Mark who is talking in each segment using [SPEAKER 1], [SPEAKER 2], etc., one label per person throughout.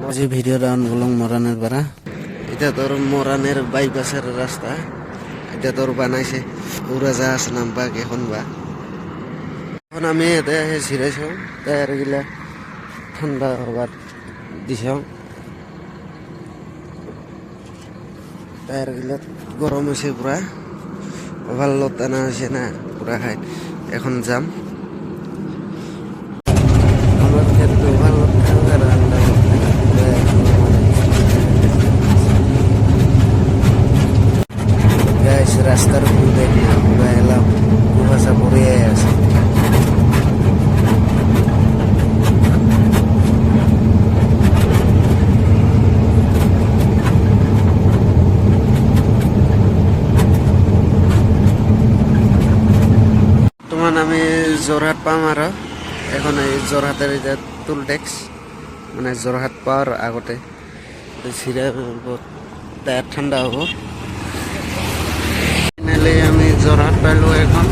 [SPEAKER 1] আজি video down বলং মরানের পারা এটা তোর মরানের বাইপাসের রাস্তা এটা তোর বানাইছে উড়াজাহাজ নামবা এখন বা এখন আমি এতে ছিঁড়েছ টায়ার গিলা ঠান্ডা হবার দিছ টায়ার গিলা গরম হয়েছে পুরা ওভারলোড টানা হয়েছে না পুরা খাই এখন যাম আমার ক্ষেত্রে ওভারলোড খাওয়ার রাস্তার উপর দেখি পুরা এলাম কুয়াশা পড়ে আছে তোমার আমি যোরহাট পাম আর এখন এই যোরহাটের এটা টুল ট্যাক্স মানে যোরহাট পাওয়ার আগতে ছিঁড়ে টায়ার ঠান্ডা হবো ফাইনালি আমি যোরহাট পাইলো এখন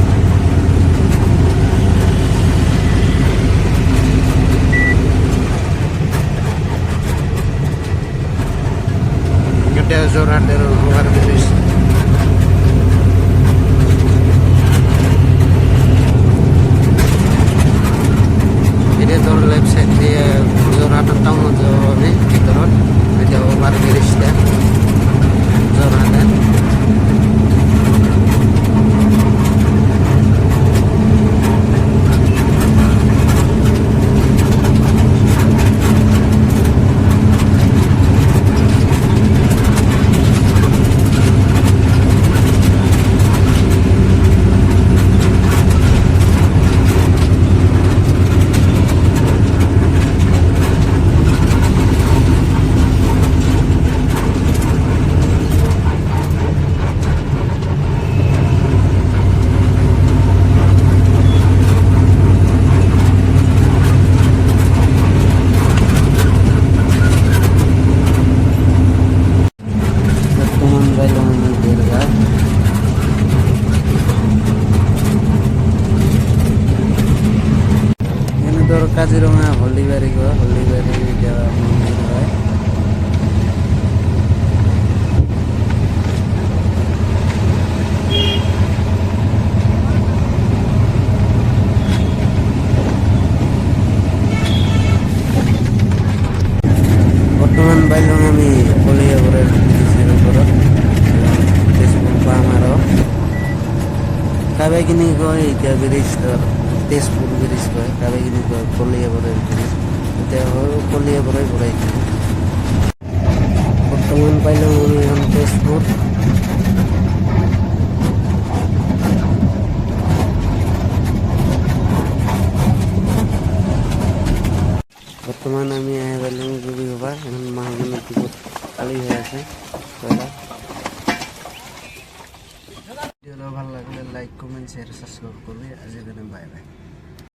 [SPEAKER 1] এটা যোরহাটের ওভার ব্রিজ এটা তোর লেফট সাইড দিয়ে যোরহাটের টাউনত যাব আমি ভিতৰত এটা ওভার ব্রিজটা যোরহাটের কাজিরঙা হলদিবাড়ি যাওয়া মন্দির হয় বর্তমান বাইলাম আমি কলিয়াবরের ব্রিজের উপরত তেজপুর পাম আরো কাবেগিনি কয় এতিয়া ব্রিজ তেজপুর ব্রিজ কয় কাবেগিনি কয় কলিয়াবরের ব্রিজ এতিয়া কলিয়াবরে ঘুরাই বর্তমান পাইলাম আমি এখন তেজপুর বর্তমান আমি আহে পাইলাম যদি হবা এখন মাহগুলোর টিকট খালি হয়ে আছে ভিডিওটা ভালো লাগলে লাইক কমেন্ট শেয়ার সাবস্ক্রাইব করবে আজ এখানে বাই বাই।